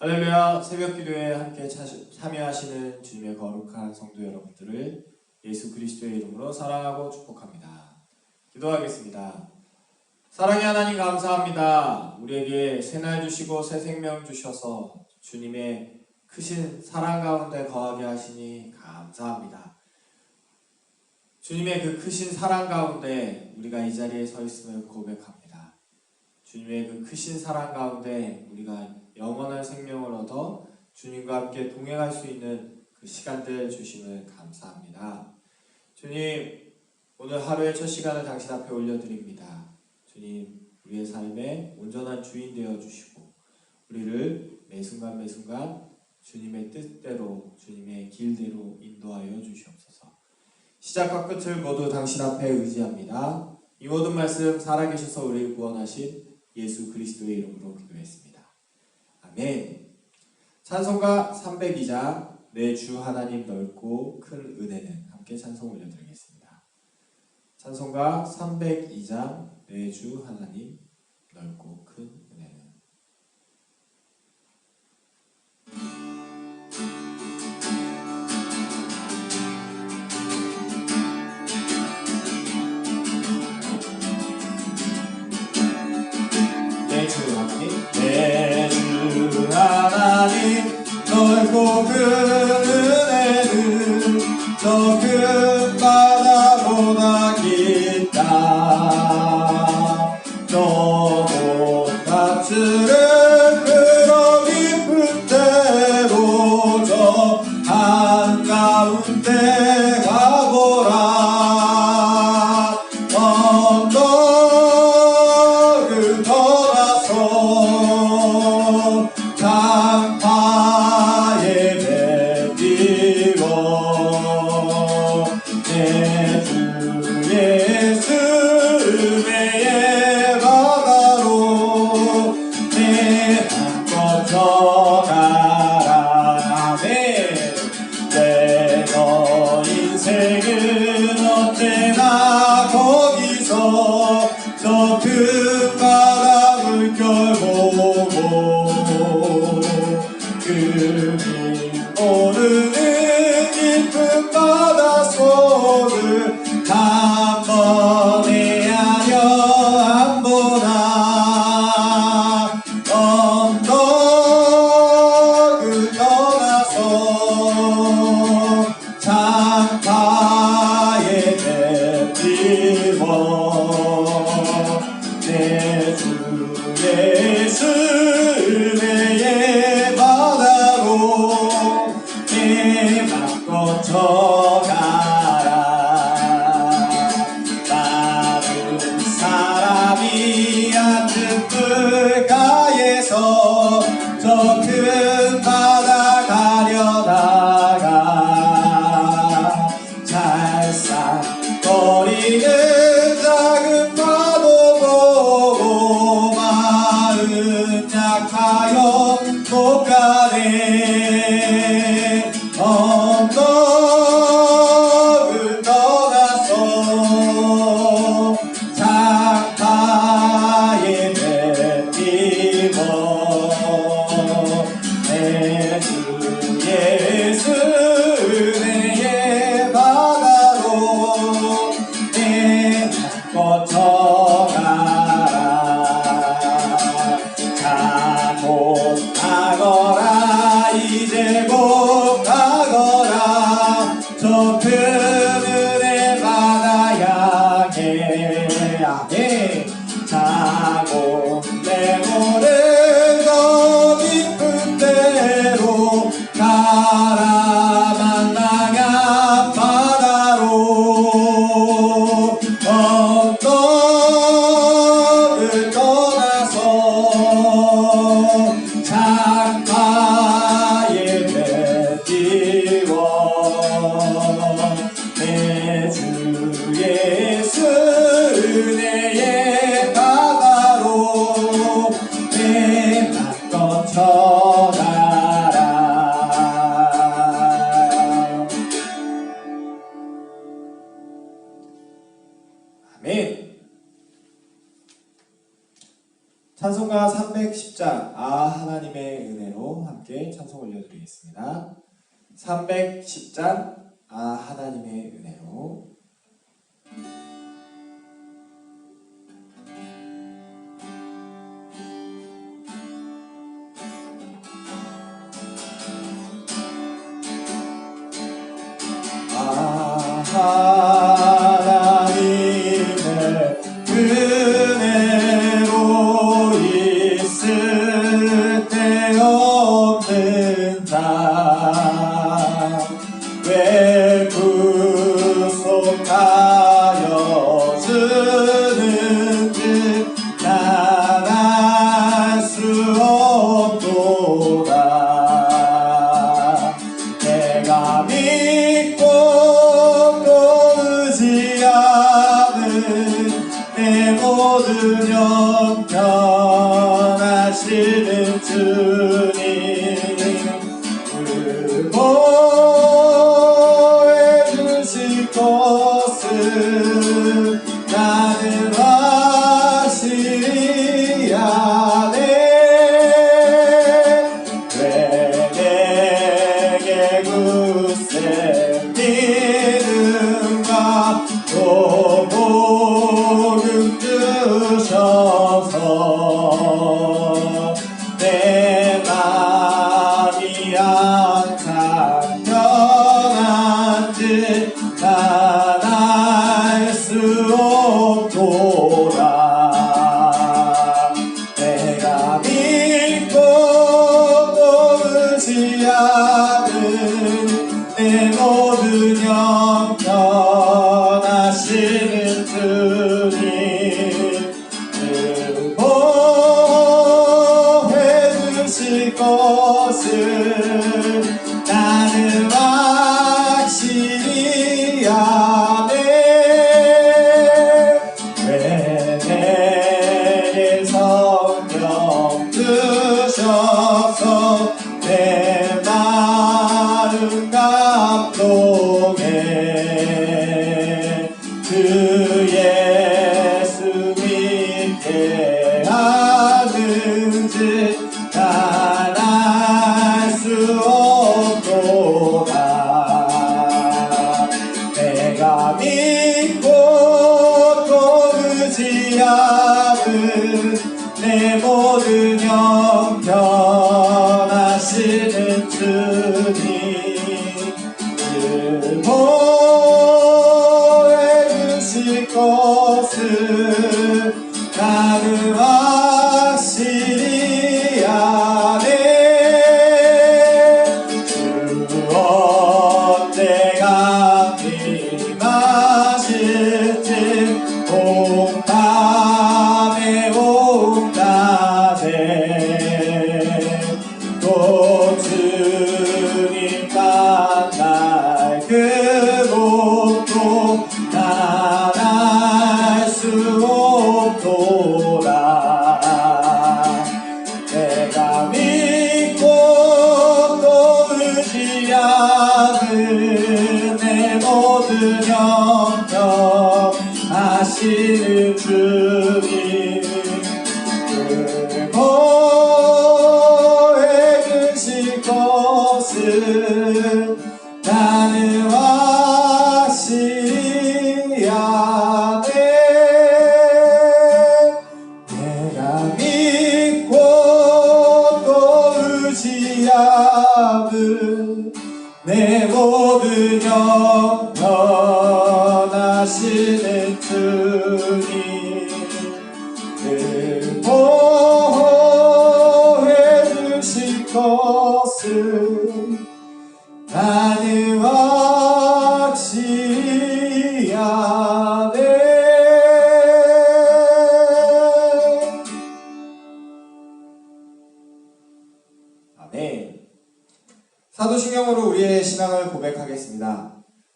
할렐루야. 새벽 기도에 함께 참여하시는 주님의 거룩한 성도 여러분들을 예수 그리스도의 이름으로 사랑하고 축복합니다. 기도하겠습니다. 사랑의 하나님 감사합니다. 우리에게 새날 주시고 새 생명 주셔서 주님의 크신 사랑 가운데 거하게 하시니 감사합니다. 주님의 그 크신 사랑 가운데 우리가 이 자리에 서 있음을 고백합니다. 주님의 그 크신 사랑 가운데 우리가 영원한 생명을 얻어 주님과 함께 동행할 수 있는 그 시간들 주심을 감사합니다. 주님, 오늘 하루의 첫 시간을 당신 앞에 올려드립니다. 주님, 우리의 삶의 온전한 주인 되어주시고 우리를 매순간 매순간 주님의 뜻대로 주님의 길대로 인도하여 주시옵소서. 시작과 끝을 모두 당신 앞에 의지합니다. 이 모든 말씀 살아계셔서 우리를 구원하신 예수 그리스도의 이름으로 기도했습니다. 아멘. 찬송가 302장 내 주 하나님 넓고 큰 은혜는, 함께 찬송 올려드리겠습니다. 찬송가 302장 내 주 하나님 넓고 큰 은혜는. 내 주 하나님, 내 주 하나님 넓고 큰 은혜는 저 큰 바다보다 깊다. 저 높은 들을 그러 깊은 데로 저 한가운데 가보라. 언덕을 떠나서 강파에 뱉기고 내 주 예수 은혜의 바다로 내 맘껏 전하라. 내 너 인생은 언제나 거기서 저 큰 바다 물결 보고 그림 모르는 깊은 바닷속을 한 번에 하려 안 보나. 언덕을 떠나서 창파에 뱉기워 내 주 예수 은혜의 바다로 내 맘껏 전하라. 많은 사람이 앉은 물가에서 저 큰 바다 가려다가 찰싹거리는 작은 파도 보고 마음 약하여 못 가네. 언덕을 떠나서 창파에 뱉기고 내 주 예수 은혜의 바다로 내 맘껏 전하라. 가고하거라 이제 곧 가거라 저 큰 은혜 바다 향해. 자고 내모를 더 깊은 데로 가라만 나간 바다로 언덕을 떠나서 창파에 뱉기워 내 주 예수 은혜의 바다로 내 맘껏 전하라. 아멘. 찬송가 310장 아 하나님의 은혜로 함께 찬송 올려드리겠습니다. 310장 아 하나님의 은혜로. 아 하나님의 은혜로 있을 때 없는 자 왜 구속하여 주는지 난 알 수 없도다. 내가 믿고 또 의지하는 내 모든 영 변하시는 주님, 그보해 주실 것을 나는 확실히 아네. 왜 내게 굳세 믿음과 또 복음 주셔서 내 맘이 항상 편한지 난 알 수 없도다. 내가 믿고 또 의지하는 내 모든 영 변하시는 주님, 그보해 주실 것을 나는 확실히 아네. 왜 내게 성령 주셔서 내 마음 감동해 그 예수 믿게 하는지 난 알 수 없도다. 내가 믿고 또 의지하는 내 모든 영 변하시는 주님, 그보해 주실 것을 나는 확실히 아네. 주 언제가 임하실지 봄밤에 온다네. 또 주님 만날 그곳도 난 알 수 없도다. 내가 믿고 또 의지하는 내 모든 영 변하시는 주님, 그보해 주실 것을 나는 확실히 아네. 내가 믿고 또 의지하는 내 모든 영 변하시는 주님, 그보해 주실 것을 나는 확실히 아네. 아멘. 사도신경으로 우리의 신앙을 고백하겠습니다.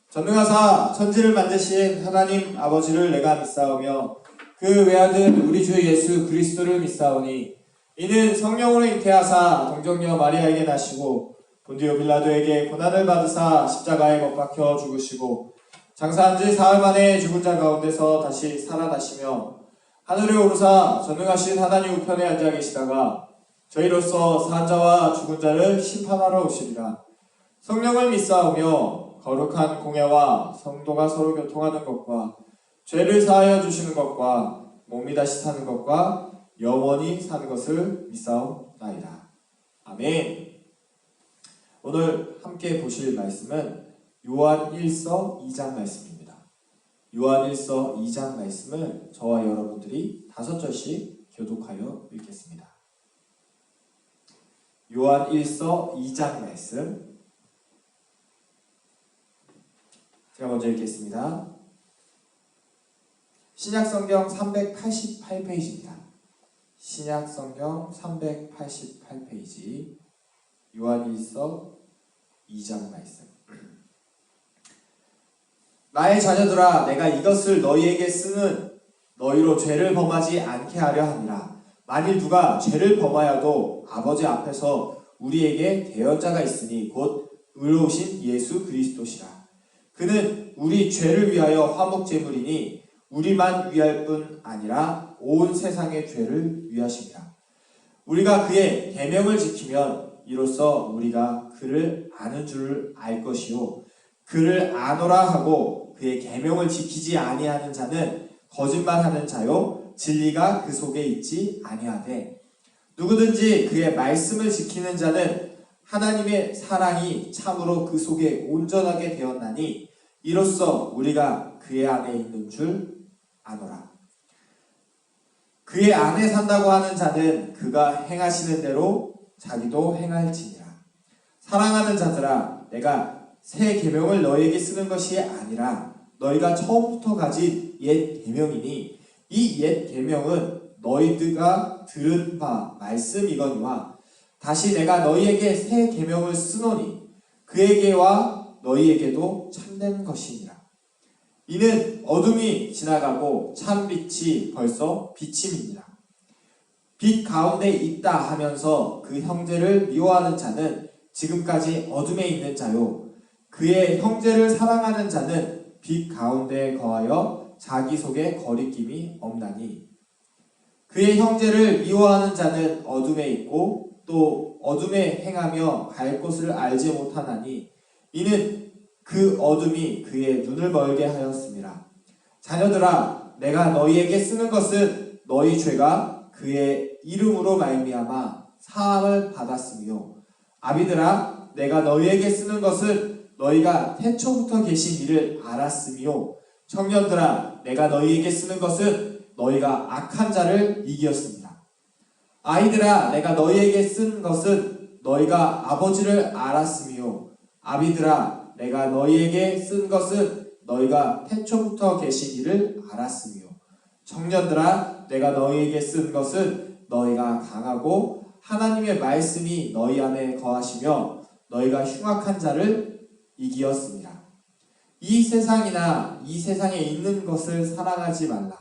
전능하사 천지를 만드신 하나님 아버지를 내가 믿사오며 그 외아들 우리 주 예수 그리스도를 믿사오니 이는 성령으로 잉태하사 동정녀 마리아에게 나시고 본디오 빌라도에게 고난을 받으사 십자가에 못 박혀 죽으시고 장사한 지 사흘 만에 죽은 자 가운데서 다시 살아나시며 하늘에 오르사 전능하신 하나님 우편에 앉아 계시다가 저희로서 산자와 죽은 자를 심판하러 오시리라. 성령을 믿사오며 거룩한 공예와 성도가 서로 교통하는 것과 죄를 사하여 주시는 것과 몸이 다시 사는 것과 영원히 사는 것을 믿사옵나이다. 아멘. 오늘 함께 보실 말씀은 요한 1서 2장 말씀입니다. 요한 1서 2장 말씀을 저와 여러분들이 5절씩 교독하여 읽겠습니다. 요한 1서 2장 말씀, 제가 먼저 읽겠습니다. 신약성경 388페이지입니다. 신약성경 388페이지 요한 1서 2장 말씀. 나의 자녀들아, 내가 이것을 너희에게 쓰는 너희로 죄를 범하지 않게 하려 함이라. 만일 누가 죄를 범하여도 아버지 앞에서 우리에게 대언자가 있으니 곧 의로우신 예수 그리스도시라. 그는 우리 죄를 위하여 화목제물이니 우리만 위할 뿐 아니라 온 세상의 죄를 위하십니다. 우리가 그의 계명을 지키면 이로써 우리가 그를 아는 줄을 알 것이요, 그를 아노라 하고 그의 계명을 지키지 아니하는 자는 거짓말하는 자요, 진리가 그 속에 있지 아니하되, 누구든지 그의 말씀을 지키는 자는 하나님의 사랑이 참으로 그 속에 온전하게 되었나니 이로써 우리가 그의 안에 있는 줄 아노라. 그의 안에 산다고 하는 자는 그가 행하시는 대로 자기도 행할지니라. 사랑하는 자들아, 내가 새 계명을 너희에게 쓰는 것이 아니라 너희가 처음부터 가진 옛 계명이니 이 옛 계명은 너희가 들은 바 말씀이거니와 다시 내가 너희에게 새 계명을 쓰노니 그에게와 너희에게도 참된 것이니라. 이는 어둠이 지나가고 참 빛이 벌써 비침이니라. 빛 가운데 있다 하면서 그 형제를 미워하는 자는 지금까지 어둠에 있는 자요, 그의 형제를 사랑하는 자는 빛 가운데 거하여 자기 속에 거리낌이 없나니, 그의 형제를 미워하는 자는 어둠에 있고 또 어둠에 행하며 갈 곳을 알지 못하나니 이는 그 어둠이 그의 눈을 멀게 하였습니다. 자녀들아, 내가 너희에게 쓰는 것은 너희 죄가 그의 이름으로 말미암아 사함을 받았으며, 아비들아, 내가 너희에게 쓰는 것은 너희가 태초부터 계신 이를 알았으며, 청년들아, 내가 너희에게 쓰는 것은 너희가 악한 자를 이기었습니다. 아이들아, 내가 너희에게 쓴 것은 너희가 아버지를 알았으며, 아비들아, 내가 너희에게 쓴 것은 너희가 태초부터 계신 이를 알았으며, 청년들아, 내가 너희에게 쓴 것은 너희가 강하고 하나님의 말씀이 너희 안에 거하시며 너희가 흉악한 자를 이기었습니다. 이 세상이나 이 세상에 있는 것을 사랑하지 말라.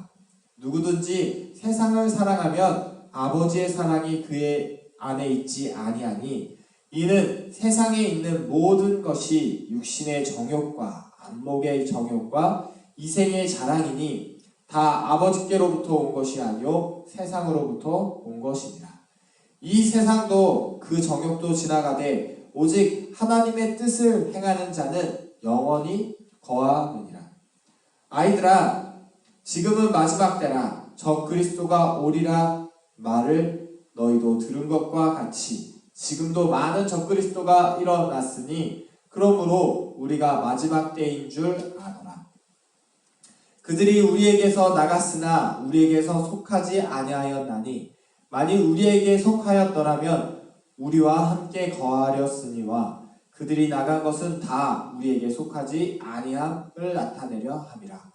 누구든지 세상을 사랑하면 아버지의 사랑이 그의 안에 있지 아니하니, 이는 세상에 있는 모든 것이 육신의 정욕과 안목의 정욕과 이생의 자랑이니 다 아버지께로부터 온 것이 아니요 세상으로부터 온 것이니라. 이 세상도 그 정욕도 지나가되 오직 하나님의 뜻을 행하는 자는 영원히 거하느니라. 아이들아, 지금은 마지막 때라. 저 그리스도가 오리라 말을 너희도 들은 것과 같이 지금도 많은 적그리스도가 일어났으니 그러므로 우리가 마지막 때인 줄 아노라. 그들이 우리에게서 나갔으나 우리에게서 속하지 아니하였나니 만일 우리에게 속하였더라면 우리와 함께 거하렸으니와 그들이 나간 것은 다 우리에게 속하지 아니함을 나타내려 함이라.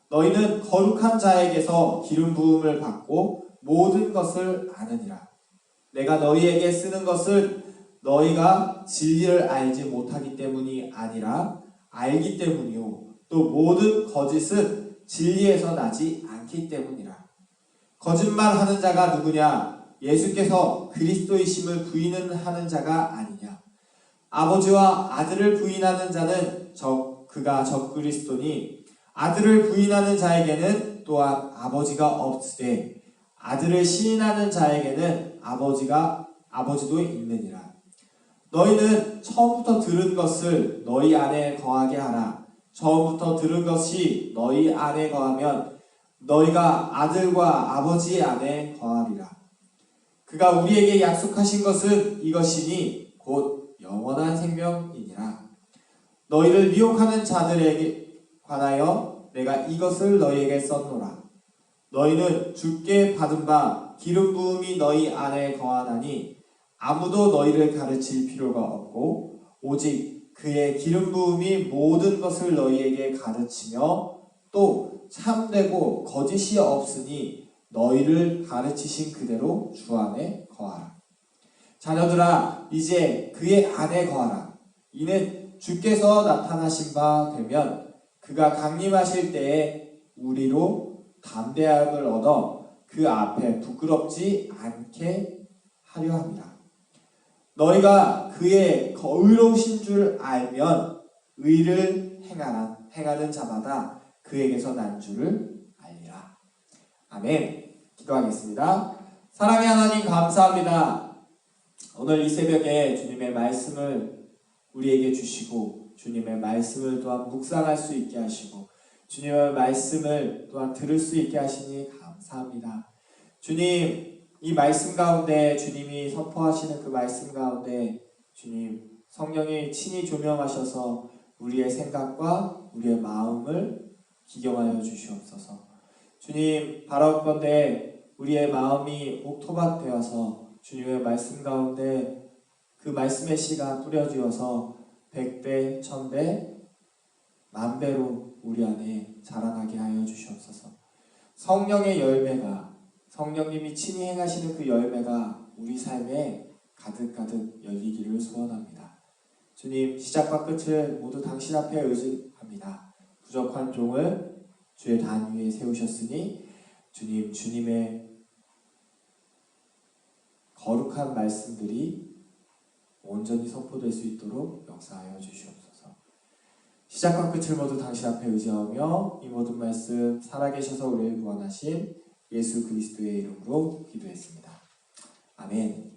너희는 거룩한 자에게서 기름 부음을 받고 모든 것을 아느니라. 내가 너희에게 쓰는 것은 너희가 진리를 알지 못하기 때문이 아니라 알기 때문이요, 또 모든 거짓은 진리에서 나지 않기 때문이라. 거짓말하는 자가 누구냐? 예수께서 그리스도이심을 부인하는 자가 아니냐? 아버지와 아들을 부인하는 자는 그가 적그리스도니 아들을 부인하는 자에게는 또한 아버지가 없으되 아들을 시인하는 자에게는 아버지도 있느니라. 너희는 처음부터 들은 것을 너희 안에 거하게 하라. 처음부터 들은 것이 너희 안에 거하면 너희가 아들과 아버지 안에 거하리라. 그가 우리에게 약속하신 것은 이것이니 곧 영원한 생명이니라. 너희를 미혹하는 자들에게 관하여 내가 이것을 너희에게 썼노라. 너희는 주께 받은 바 기름 부음이 너희 안에 거하나니 아무도 너희를 가르칠 필요가 없고 오직 그의 기름 부음이 모든 것을 너희에게 가르치며 또 참되고 거짓이 없으니 너희를 가르치신 그대로 주 안에 거하라. 자녀들아 이제 그의 안에 거하라. 이는 주께서 나타나신 바 되면 그가 강림하실 때에 우리로 담대함을 얻어 그 앞에 부끄럽지 않게 하려 함이라. 너희가 그의 의로우신 줄 알면 의를 행하는 자마다 그에게서 난 줄을 알리라. 아멘. 기도하겠습니다. 사랑의 하나님 감사합니다. 오늘 이 새벽에 주님의 말씀을 우리에게 주시고 주님의 말씀을 또한 묵상할 수 있게 하시고 주님의 말씀을 또한 들을 수 있게 하시니 감사합니다. 주님, 이 말씀 가운데 주님이 선포하시는 그 말씀 가운데 주님 성령이 친히 조명하셔서 우리의 생각과 우리의 마음을 기경하여 주시옵소서. 주님, 바라옵건대 우리의 마음이 옥토밭 되어서 주님의 말씀 가운데 그 말씀의 씨가 뿌려지어서 100배, 1000배, 만배로 우리 안에 자라나게 하여 주시옵소서. 성령의 열매가, 성령님이 친히 행하시는 그 열매가 우리 삶에 가득가득 열리기를 소원합니다. 주님, 시작과 끝을 모두 당신 앞에 의지합니다. 부족한 종을 주의 단 위에 세우셨으니 주님, 주님의 거룩한 말씀들이 온전히 선포될 수 있도록 역사하여 주시옵소서. 시작과 끝을 모두 당신 앞에 의지하며 이 모든 말씀 살아계셔서 우리를 구원하신 예수 그리스도의 이름으로 기도했습니다. 아멘.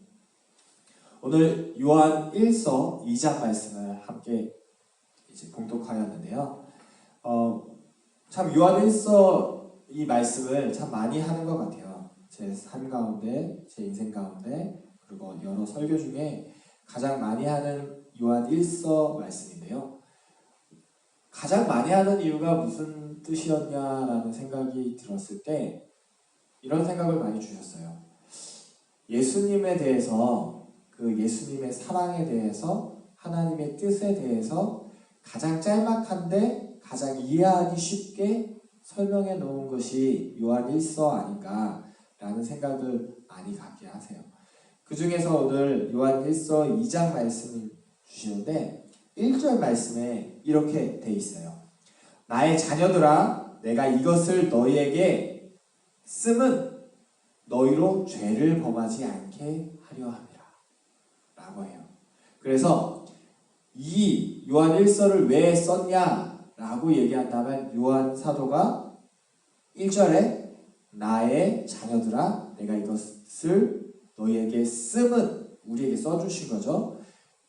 오늘 요한 1서 2장 말씀을 함께 이제 봉독하였는데요. 참 요한 1서 이 말씀을 참 많이 하는 것 같아요. 제 삶 가운데, 제 인생 가운데, 그리고 여러 설교 중에 가장 많이 하는 요한 1서 말씀인데요. 가장 많이 하는 이유가 무슨 뜻이었냐라는 생각이 들었을 때 이런 생각을 많이 주셨어요. 예수님에 대해서, 그 예수님의 사랑에 대해서, 하나님의 뜻에 대해서 가장 짤막한데 가장 이해하기 쉽게 설명해 놓은 것이 요한 1서 아닌가라는 생각을 많이 갖게 하세요. 그 중에서 오늘 요한 1서 2장 말씀을 주시는데 1절 말씀에 이렇게 돼 있어요. 나의 자녀들아, 내가 이것을 너희에게 씀은 너희로 죄를 범하지 않게 하려 함이라 라고 해요. 그래서 이 요한 1서를 왜 썼냐 라고 얘기한다면 요한 사도가 1절에 나의 자녀들아 내가 이것을 너희에게 씀은 우리에게 써주신 거죠.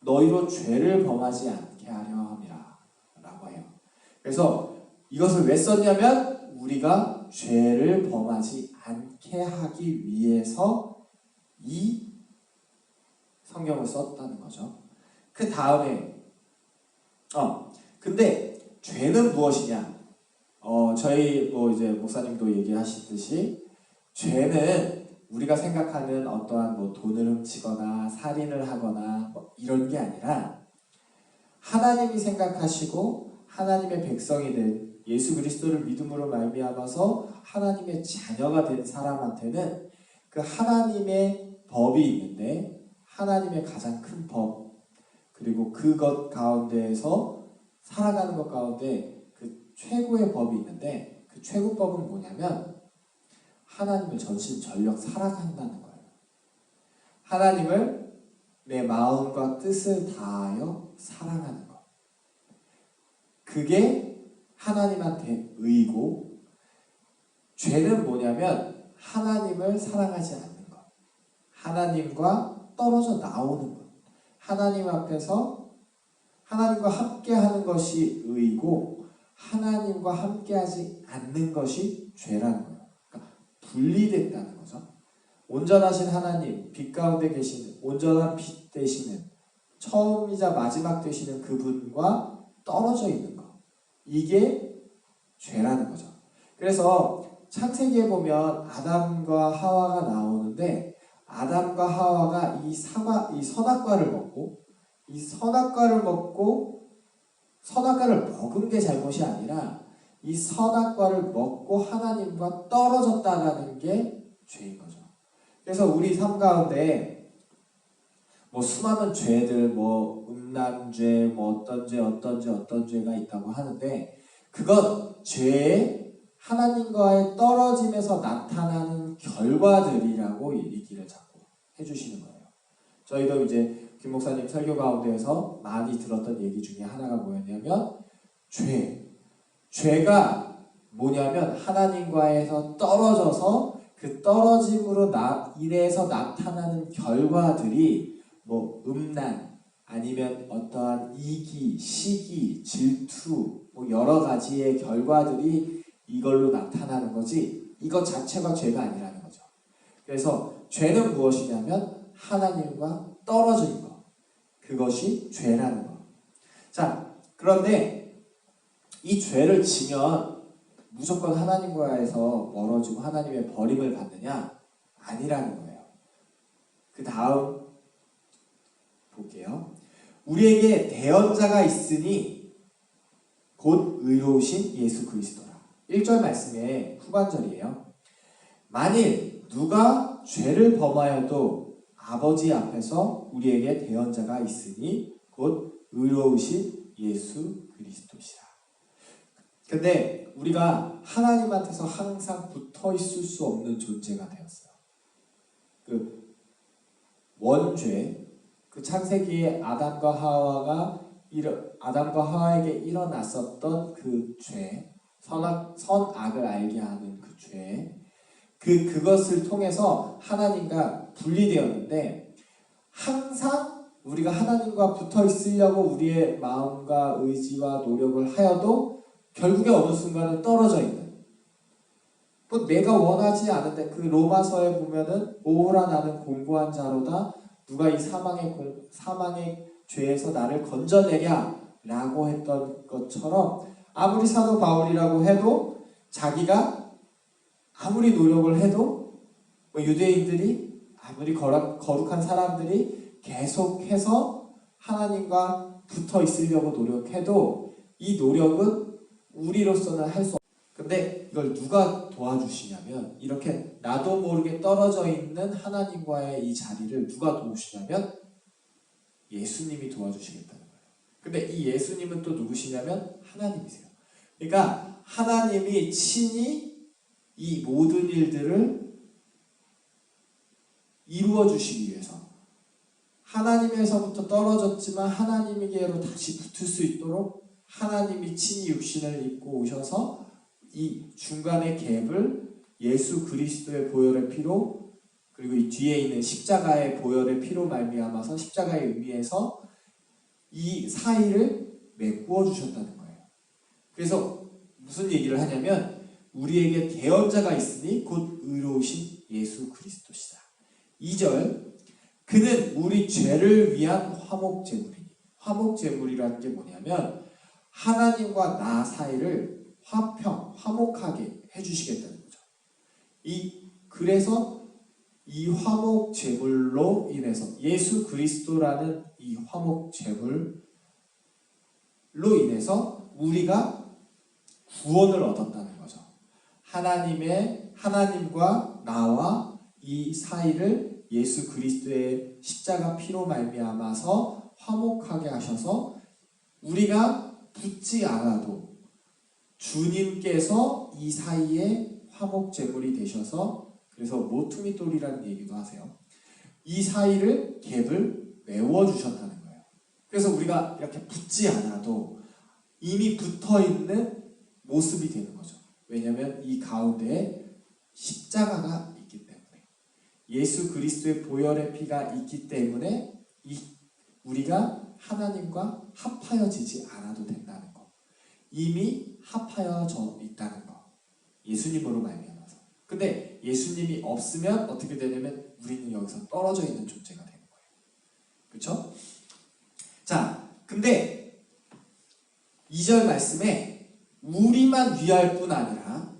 너희로 죄를 범하지 않게 하려 함이라 라고 해요. 그래서 이것을 왜 썼냐면 우리가 죄를 범하지 않게 하기 위해서 이 성경을 썼다는 거죠. 그 다음에 근데 죄는 무엇이냐? 저희 이제 목사님도 얘기하시듯이 죄는 우리가 생각하는 어떠한 돈을 훔치거나 살인을 하거나 이런 게 아니라 하나님이 생각하시고 하나님의 백성이 된 예수 그리스도를 믿음으로 말미암아서 하나님의 자녀가 된 사람한테는 그 하나님의 법이 있는데 하나님의 가장 큰 법 그리고 그것 가운데에서 살아가는 것 가운데 그 최고의 법이 있는데 그 최고법은 뭐냐면 하나님을 전심전력 살아간다는 거예요. 하나님을 내 마음과 뜻을 다하여 사랑하는 것. 그게 하나님한테 의이고, 죄는 뭐냐면 하나님을 사랑하지 않는 것, 하나님과 떨어져 나오는 것, 하나님 앞에서 하나님과 함께하는 것이 의이고 하나님과 함께하지 않는 것이 죄라는 거예요. 그러니까 분리됐다는 거죠. 온전하신 하나님, 빛 가운데 계시는, 온전한 빛 되시는, 처음이자 마지막 되시는 그분과 떨어져 있는 것, 이게 죄라는 거죠. 그래서 창세기에 보면 아담과 하와가 나오는데, 아담과 하와가 이 선악과를 먹고, 이 선악과를 먹은 게 잘못이 아니라 이 선악과를 먹고 하나님과 떨어졌다는 게 죄인 거죠. 그래서 우리 삶 가운데 수많은 죄들, 음란죄, 어떤 죄가 있다고 하는데, 그것 죄의 하나님과의 떨어짐에서 나타나는 결과들이라고 얘기를 자꾸 해주시는 거예요. 저희도 이제 김 목사님 설교 가운데에서 많이 들었던 얘기 중에 하나가 뭐였냐면, 죄가 뭐냐면 하나님과에서 떨어져서 그 떨어짐으로 인해서 나타나는 결과들이 음란, 아니면 어떠한 이기, 시기, 질투, 여러 가지의 결과들이 이걸로 나타나는 거지, 이것 자체가 죄가 아니라는 거죠. 그래서 죄는 무엇이냐면 하나님과 떨어진 것, 그것이 죄라는 것. 자, 그런데 이 죄를 지면 무조건 하나님과에서 멀어지고 하나님의 버림을 받느냐? 아니라는 거예요. 그 다음 볼게요. 우리에게 대언자가 있으니 곧 의로우신 예수 그리스도라. 1절 말씀의 후반절이에요. 만일 누가 죄를 범하여도 아버지 앞에서 우리에게 대언자가 있으니 곧 의로우신 예수 그리스도시라. 근데 우리가 하나님한테서 항상 붙어 있을 수 없는 존재가 되었어요. 그 원죄, 그 창세기에 아담과 하와에게 일어났었던 그 죄, 선악을 알게 하는 그 죄, 그것을 통해서 하나님과 분리되었는데, 항상 우리가 하나님과 붙어 있으려고 우리의 마음과 의지와 노력을 하여도 결국에 어느 순간은 떨어져 있는, 내가 원하지 않은데, 그 로마서에 보면은 오호라 나는 공고한 자로다, 누가 이 사망의 죄에서 나를 건져내랴 라고 했던 것처럼, 아무리 사도 바울이라고 해도, 자기가 아무리 노력을 해도, 유대인들이 아무리 거룩한 사람들이 계속해서 하나님과 붙어 있으려고 노력해도 이 노력은 우리로서는 할 수 없어요. 근데 이걸 누가 도와주시냐면, 이렇게 나도 모르게 떨어져 있는 하나님과의 이 자리를 누가 도우시냐면 예수님이 도와주시겠다는 거예요. 근데 이 예수님은 또 누구시냐면 하나님이세요. 그러니까 하나님이 친히 이 모든 일들을 이루어 주시기 위해서, 하나님에서부터 떨어졌지만 하나님에게로 다시 붙을 수 있도록 하나님이 친히 육신을 입고 오셔서 이 중간의 갭을 예수 그리스도의 보혈의 피로, 그리고 이 뒤에 있는 십자가의 보혈의 피로 말미암아서 십자가의 의미에서 이 사이를 메꾸어 주셨다는 거예요. 그래서 무슨 얘기를 하냐면, 우리에게 대언자가 있으니 곧 의로우신 예수 그리스도시다. 2절, 그는 우리 죄를 위한 화목제물이니, 화목제물이라는 게 뭐냐면 하나님과 나 사이를 화목하게 해주시겠다는 거죠. 그래서 이 화목제물로 인해서, 예수 그리스도라는 이 화목제물로 인해서 우리가 구원을 얻었다는 거죠. 하나님과 나와 이 사이를 예수 그리스도의 십자가 피로 말미암아서 화목하게 하셔서 우리가 붙지 않아도 주님께서 이 사이에 화목제물이 되셔서, 그래서 모퉁이돌이라는 얘기도 하세요. 이 사이를 갭을 메워주셨다는 거예요. 그래서 우리가 이렇게 붙지 않아도 이미 붙어있는 모습이 되는 거죠. 왜냐하면 이 가운데에 십자가가 있기 때문에, 예수 그리스도의 보혈의 피가 있기 때문에 우리가 하나님과 합하여지지 않아도 된다는 거, 이미 합하여져 있다는 거, 예수님으로 말미암아서. 근데 예수님이 없으면 어떻게 되냐면 우리는 여기서 떨어져 있는 존재가 되는 거예요. 그렇죠? 자, 근데 2절 말씀에 우리만 위할 뿐 아니라,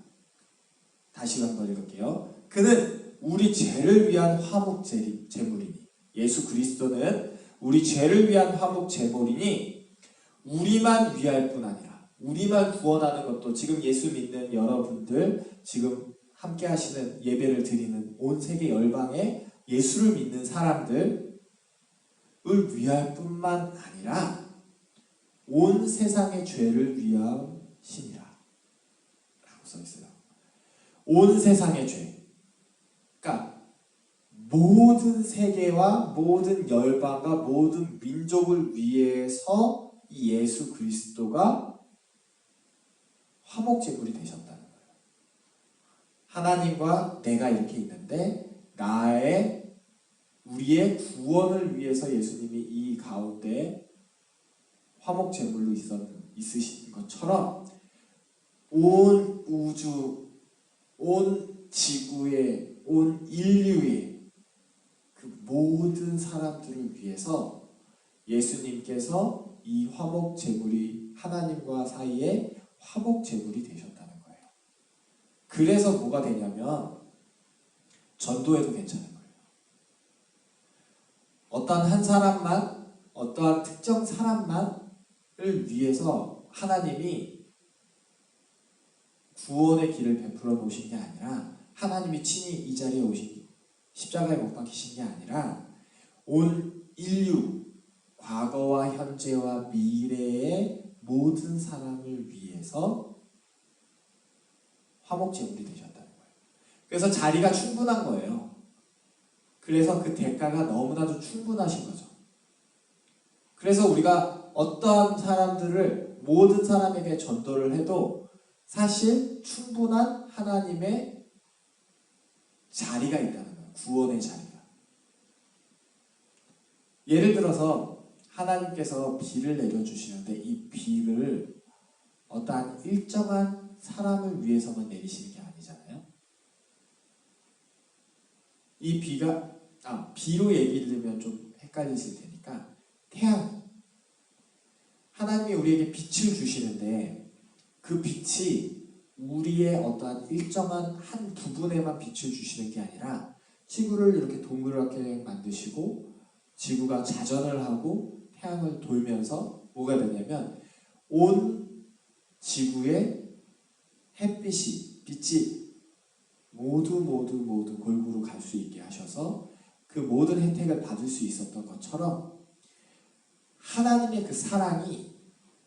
다시 한번 읽을게요. 그는 우리 죄를 위한 화목 제물이니, 예수 그리스도는 우리 죄를 위한 화목 제물이니 우리만 위할 뿐 아니라, 우리만 구원하는 것도, 지금 예수 믿는 여러분들, 지금 함께 하시는 예배를 드리는 온 세계 열방에 예수를 믿는 사람들을 위할 뿐만 아니라 온 세상의 죄를 위하심이라 라고 써있어요. 온 세상의 죄, 그러니까 모든 세계와 모든 열방과 모든 민족을 위해서 이 예수 그리스도가 화목제물이 되셨다는 거예요. 하나님과 내가 이렇게 있는데 우리의 구원을 위해서 예수님이 이 가운데 화목제물로 있으신 것처럼 온 우주, 온 지구의, 온 인류의 그 모든 사람들을 위해서 예수님께서 이 화목제물이 하나님과 사이에 화목제물이 되셨다는 거예요. 그래서 뭐가 되냐면 전도해도 괜찮은 거예요. 어떠한 한 사람만, 어떠한 특정 사람만을 위해서 하나님이 구원의 길을 베풀어 놓으신 게 아니라, 하나님이 친히 이 자리에 오신, 십자가에 못 박히신 게 아니라 온 인류, 과거와 현재와 미래의 모든 사람을 위해서 화목제물이 되셨다는 거예요. 그래서 자리가 충분한 거예요. 그래서 그 대가가 너무나도 충분하신 거죠. 그래서 우리가 어떠한 사람들을, 모든 사람에게 전도를 해도 사실 충분한 하나님의 자리가 있다는 거예요. 구원의 자리가. 예를 들어서 하나님께서 비를 내려주시는데 이 비를 어떠한 일정한 사람을 위해서만 내리시는 게 아니잖아요. 이 비가, 비로 얘기를 들으면 좀 헷갈리실 테니까, 태양, 하나님이 우리에게 빛을 주시는데 그 빛이 우리의 어떠한 일정한 한 부분에만 빛을 주시는 게 아니라 지구를 이렇게 동그랗게 만드시고 지구가 자전을 하고 태양을 돌면서 뭐가 되냐면 온 지구의 햇빛이, 빛이 모두 골고루 갈 수 있게 하셔서 그 모든 혜택을 받을 수 있었던 것처럼 하나님의 그 사랑이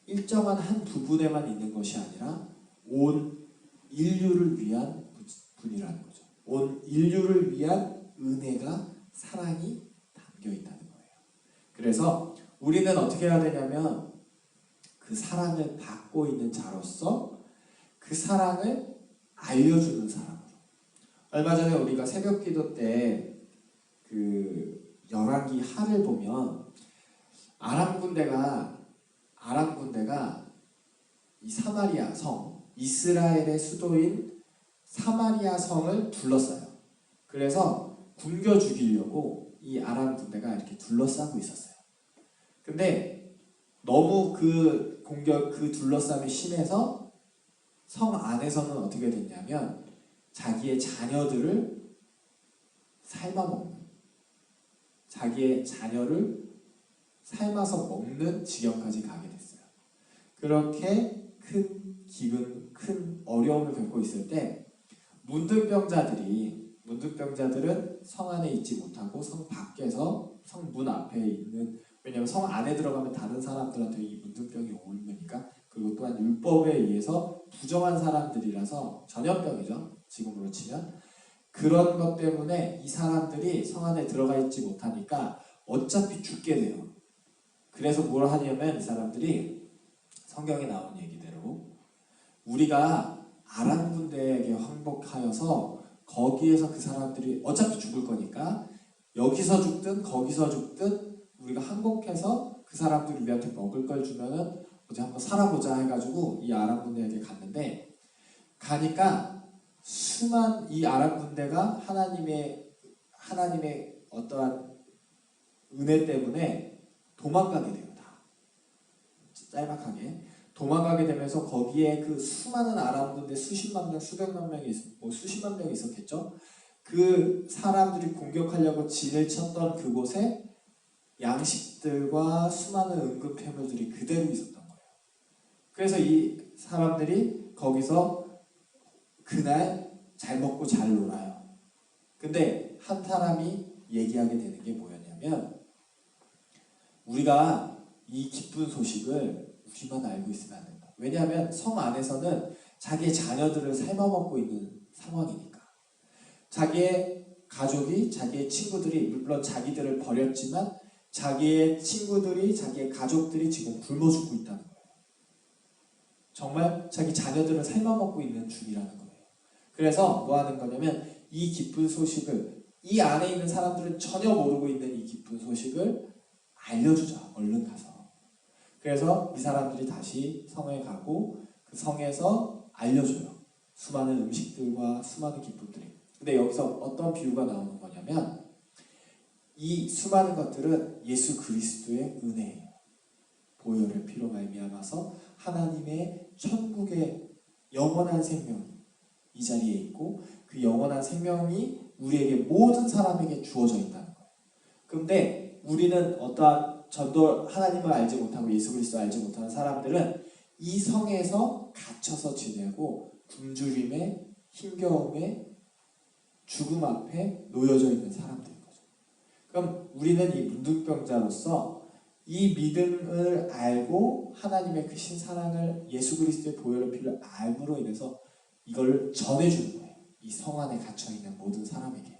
일정한 한 부분에만 있는 것이 아니라 온 인류를 위한 분이라는 거죠. 온 인류를 위한 은혜가, 사랑이 담겨 있다는 거예요. 그래서 우리는 어떻게 해야 되냐면 그 사랑을 받고 있는 자로서 그 사랑을 알려주는 사람으로. 얼마 전에 우리가 새벽 기도 때 그 열왕기 하를 보면 아람 군대가 이 사마리아 성, 이스라엘의 수도인 사마리아 성을 둘러싸요. 그래서 굶겨 죽이려고 이 아람 군대가 이렇게 둘러싸고 있었어요. 근데 너무 그 둘러싸움이 심해서 성 안에서는 어떻게 됐냐면 자기의 자녀들을 삶아먹는, 자기의 자녀를 삶아서 먹는 지경까지 가게 됐어요. 그렇게 큰 어려움을 겪고 있을 때 문둥병자들은 성 안에 있지 못하고 성 밖에서 성 문 앞에 있는, 왜냐하면 성 안에 들어가면 다른 사람들한테 이 문둥병이 옮으니까, 그리고 또한 율법에 의해서 부정한 사람들이라서 전염병이죠, 지금으로 치면. 그런 것 때문에 이 사람들이 성 안에 들어가 있지 못하니까 어차피 죽게 돼요. 그래서 뭘 하냐면 이 사람들이 성경에 나온 얘기대로 우리가 아람 군대에게 항복하여서 거기에서 그 사람들이 어차피 죽을 거니까 여기서 죽든 거기서 죽든 우리가 항복해서 그 사람들이 우리한테 먹을 걸 주면은 어디 한번 살아보자 해가지고 이 아람 군대에게 갔는데, 가니까 이 아람 군대가 하나님의 어떠한 은혜 때문에 도망가게 돼요. 다 짤막하게 도망가게 되면서 거기에 그 수많은 아람 군대 수십만 명, 수백만 명이 수십만 명이 있었겠죠. 그 사람들이 공격하려고 진을 쳤던 그곳에 양식들과 수많은 응급 폐물들이 그대로 있었던 거예요. 그래서 이 사람들이 거기서 그날 잘 먹고 잘 놀아요. 근데 한 사람이 얘기하게 되는 게 뭐였냐면, 우리가 이 기쁜 소식을 우리만 알고 있으면 안 된다. 왜냐하면 성 안에서는 자기의 자녀들을 삶아먹고 있는 상황이니까. 자기의 가족이, 자기의 친구들이, 물론 자기들을 버렸지만 자기의 친구들이, 자기의 가족들이 지금 굶어 죽고 있다는 거예요. 정말 자기 자녀들을 삶아먹고 있는 중이라는 거예요. 그래서 뭐 하는 거냐면, 이 기쁜 소식을, 이 안에 있는 사람들은 전혀 모르고 있는 이 기쁜 소식을 알려주자, 얼른 가서. 그래서 이 사람들이 다시 성에 가고 그 성에서 알려줘요. 수많은 음식들과 수많은 기쁨들이. 근데 여기서 어떤 비유가 나오는 거냐면, 이 수많은 것들은 예수 그리스도의 은혜예요. 보혈의 피로 말미암아서 하나님의 천국의 영원한 생명이 이 자리에 있고, 그 영원한 생명이 우리에게, 모든 사람에게 주어져 있다는 거예요. 그런데 우리는 어떠한 하나님을 알지 못하고 예수 그리스도를 알지 못하는 사람들은 이 성에서 갇혀서 지내고 굶주림에, 힘겨움에, 죽음 앞에 놓여져 있는 사람들인 거죠. 그럼 우리는 이 문둥병자로서 이 믿음을 알고 하나님의 그 신사랑을, 예수 그리스도의 보혈의 피를 알므로 인해서 이걸 전해주는 거예요. 이 성 안에 갇혀있는 모든 사람에게.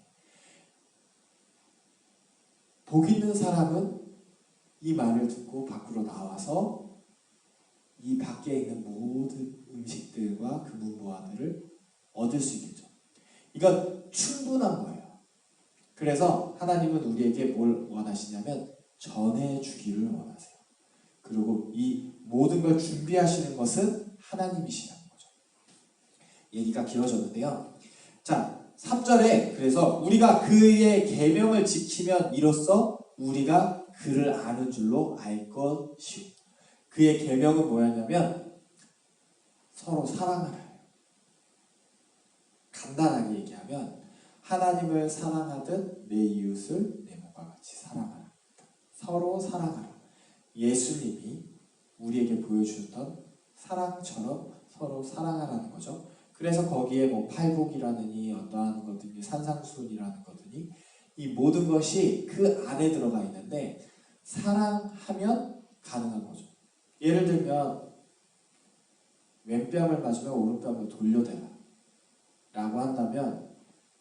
복 있는 사람은 이 말을 듣고 밖으로 나와서 이 밖에 있는 모든 음식들과 금은보화들을 얻을 수 있겠죠. 이건 충분한 거예요. 그래서 하나님은 우리에게 뭘 원하시냐면 전해주기를 원하세요. 그리고 이 모든 걸 준비하시는 것은 하나님이시라는 거죠. 얘기가 길어졌는데요. 자, 3절에 그래서 우리가 그의 계명을 지키면 이로써 우리가 그를 아는 줄로 알 것이요. 그의 계명은 뭐였냐면 서로 사랑하라. 간단하게 얘기하면 하나님을 사랑하듯 내 이웃을 내 몸과 같이 사랑하라. 서로 사랑하라. 예수님이 우리에게 보여주셨던 사랑처럼 서로 사랑하라는 거죠. 그래서 거기에 뭐 팔복이라느니 어떠한 것들이 산상수훈이라는 것들이 이 모든 것이 그 안에 들어가 있는데, 사랑하면 가능한 거죠. 예를 들면 왼뺨을 맞으면 오른뺨을 돌려대라 라고 한다면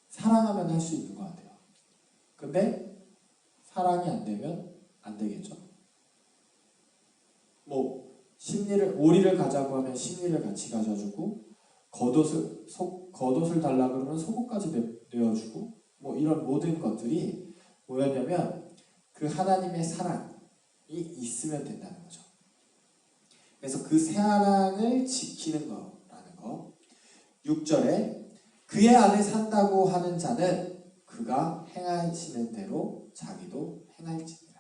사랑하면 할 수 있는 것 같아요. 근데 사랑이 안 되면 안 되겠죠. 뭐 오리를 가자고 하면 심리를 같이 가져주고, 겉옷을 달라 그러면 속옷까지 내어주고, 뭐 이런 모든 것들이 뭐였냐면 그 하나님의 사랑이 있으면 된다는 거죠. 그래서 그 사랑을 지키는 거라는 거. 6절에 그의 안에 산다고 하는 자는 그가 행하시는 대로 자기도 행할지니라.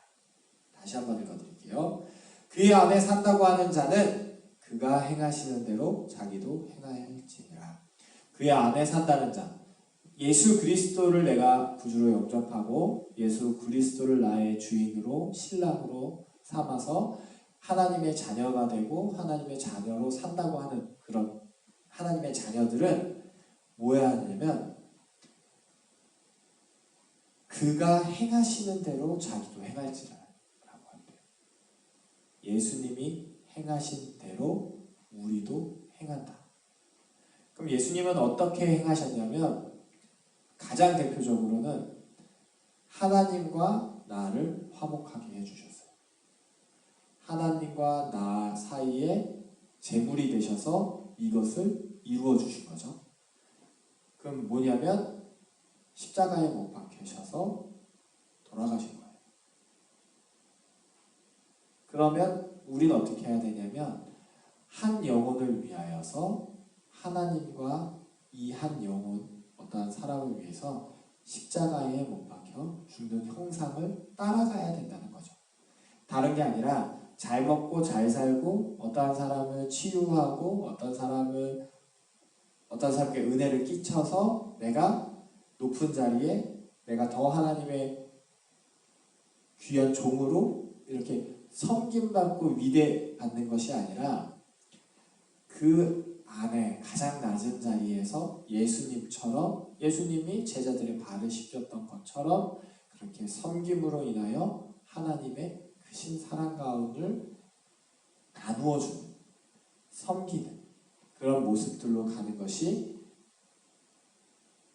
다시 한번 읽어드릴게요. 그의 안에 산다고 하는 자는 그가 행하시는 대로 자기도 행할지니라. 그의 안에 산다는 자, 예수 그리스도를 내가 구주로 영접하고 예수 그리스도를 나의 주인으로 신랑으로 삼아서 하나님의 자녀가 되고 하나님의 자녀로 산다고 하는 그런 하나님의 자녀들은 뭐해야 하냐면 그가 행하시는 대로 자기도 행할지라 라고 한대요. 예수님이 행하신 대로 우리도 행한다. 그럼 예수님은 어떻게 행하셨냐면 가장 대표적으로는 하나님과 나를 화목하게 해주셨어요. 하나님과 나 사이에 제물이 되셔서 이것을 이루어 주신 거죠. 그럼 뭐냐면 십자가에 못 박히셔서 돌아가신 거예요. 그러면 우리는 어떻게 해야 되냐면 한 영혼을 위하여서 하나님과 이 한 영혼, 어떠한 사람을 위해서 십자가에 못 박혀 죽는 형상을 따라가야 된다는 거죠. 다른 게 아니라 잘 먹고 잘 살고 어떠한 사람을 치유하고 어떤 사람께 은혜를 끼쳐서 내가 높은 자리에 내가 더 하나님의 귀한 종으로 이렇게 섬김받고 위대받는 것이 아니라 그 안에 가장 낮은 자리에서 예수님처럼 예수님이 제자들의 발을 씻겼던 것처럼 그렇게 섬김으로 인하여 하나님의 크신 사랑 가운을 나누어주는 섬기는 그런 모습들로 가는 것이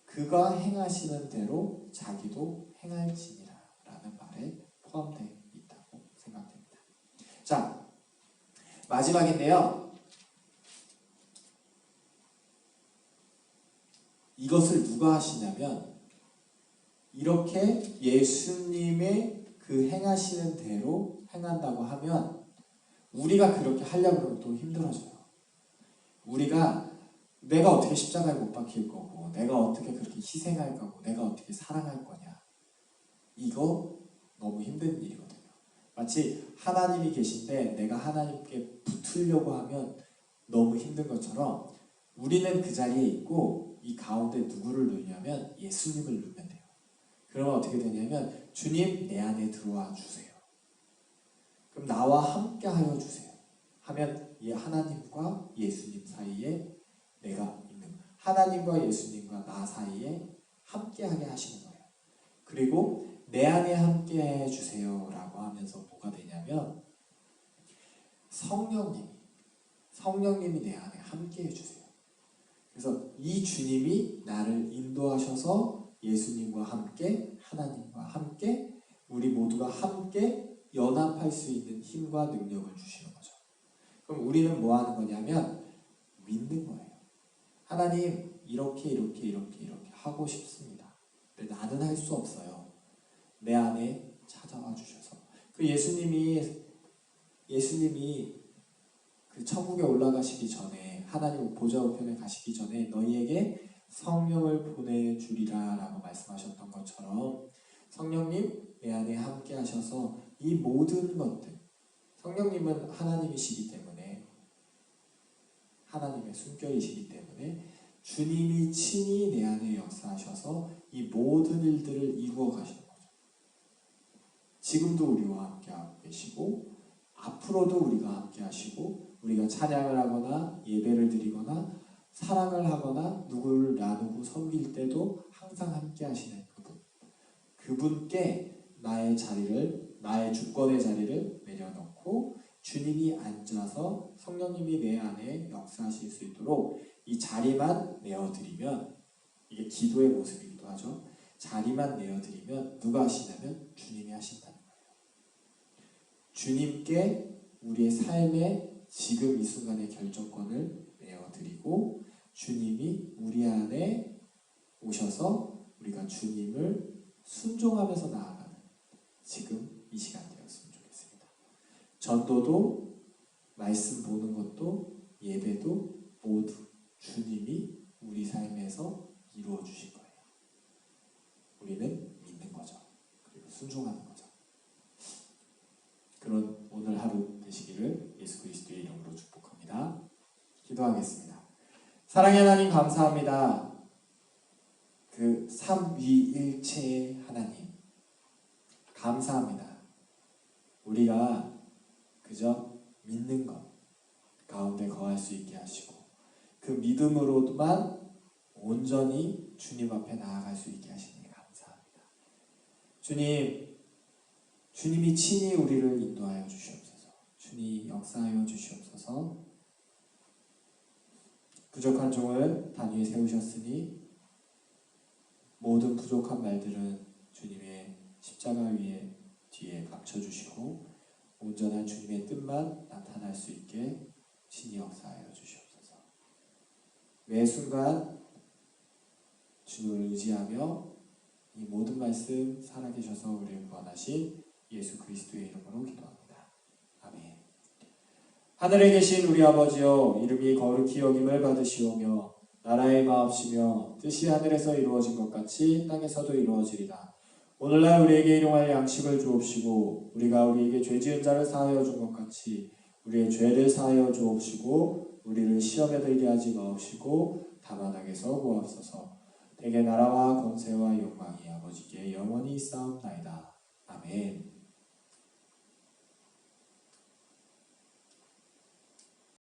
그가 행하시는 대로 자기도 행할지니라 라는 말에 포함되어 있다고 생각됩니다. 자, 마지막인데요. 이것을 누가 하시냐면 이렇게 예수님의 그 행하시는 대로 행한다고 하면 우리가 그렇게 하려고 하면 또 힘들어져요. 우리가 내가 어떻게 십자가에 못 박힐 거고 내가 어떻게 그렇게 희생할 거고 내가 어떻게 사랑할 거냐 이거 너무 힘든 일이거든요. 마치 하나님이 계신데 내가 하나님께 붙으려고 하면 너무 힘든 것처럼 우리는 그 자리에 있고 이 가운데 누구를 놓냐면 예수님을 놓으면 돼요. 그러면 어떻게 되냐면 주님 내 안에 들어와 주세요. 그럼 나와 함께 하여 주세요. 하면 이 하나님과 예수님 사이에 내가 있는 하나님과 예수님과 나 사이에 함께하게 하시는 거예요. 그리고 내 안에 함께해 주세요 라고 하면서 뭐가 되냐면 성령님이 내 안에 함께해 주세요. 그래서 이 주님이 나를 인도하셔서 예수님과 함께 하나님과 함께 우리 모두가 함께 연합할 수 있는 힘과 능력을 주시는 거죠. 그럼 우리는 뭐 하는 거냐면 믿는 거예요. 하나님 이렇게 하고 싶습니다. 근데 나는 할 수 없어요. 내 안에 찾아와 주셔서 그 예수님이 그 천국에 올라가시기 전에 하나님 보좌 우편에 가시기 전에 너희에게 성령을 보내주리라 라고 말씀하셨던 것처럼 성령님 내 안에 함께 하셔서 이 모든 것들 성령님은 하나님이시기 때문에 하나님의 숨결이시기 때문에 주님이 친히 내 안에 역사하셔서 이 모든 일들을 이루어 가시는 거죠. 지금도 우리와 함께 하고 계시고 앞으로도 우리가 함께 하시고 우리가 찬양을 하거나 예배를 드리거나 사랑을 하거나 누구를 나누고 섬길 때도 항상 함께 하시는 그분께 나의 주권의 자리를 내려놓고 주님이 앉아서 성령님이 내 안에 역사하실 수 있도록 이 자리만 내어드리면 이게 기도의 모습이기도 하죠. 자리만 내어드리면 누가 하시냐면 주님이 하신다는 거예요. 주님께 우리의 삶의 지금 이 순간의 결정권을 내어드리고 주님이 우리 안에 오셔서 우리가 주님을 순종하면서 나아가는 지금 이 시간 되었으면 좋겠습니다. 전도도 말씀 보는 것도 예배도 모두 주님이 우리 삶에서 이루어 주실 거예요. 우리는 믿는 거죠. 그리고 순종하는 거죠. 그런 오늘 하루 되시기를 예수 그리스도의 이름으로 축복합니다. 기도하겠습니다. 사랑의 하나님 감사합니다. 그 삼위일체의 하나님 감사합니다. 우리가 그저 믿는 것 가운데 거할 수 있게 하시고 그 믿음으로만 온전히 주님 앞에 나아갈 수 있게 하시니 감사합니다. 주님이 친히 우리를 인도하여 주시옵소서. 주님 역사하여 주시옵소서. 부족한 종을 단위에 세우셨으니 모든 부족한 말들은 주님의 십자가 위에 뒤에 감춰주시고 온전한 주님의 뜻만 나타날 수 있게 친히 역사하여 주시옵소서. 매 순간 주를 의지하며 이 모든 말씀 살아계셔서 우리를 구원하신 예수 그리스도의 이름으로 기도합니다. 아멘. 하늘에 계신 우리 아버지여, 이름이 거룩히 여김을 받으시오며 나라의 마옵시며 뜻이 하늘에서 이루어진 것 같이 땅에서도 이루어지리다. 오늘날 우리에게 일용할 양식을 주옵시고 우리가 우리에게 죄지은 자를 사하여 준 것 같이 우리의 죄를 사하여 주옵시고 우리를 시험에 들게 하지 마옵시고 다만 악에서 구하옵소서. 대개 나라와 권세와 영광이 아버지께 영원히 있사옵나이다. 아멘.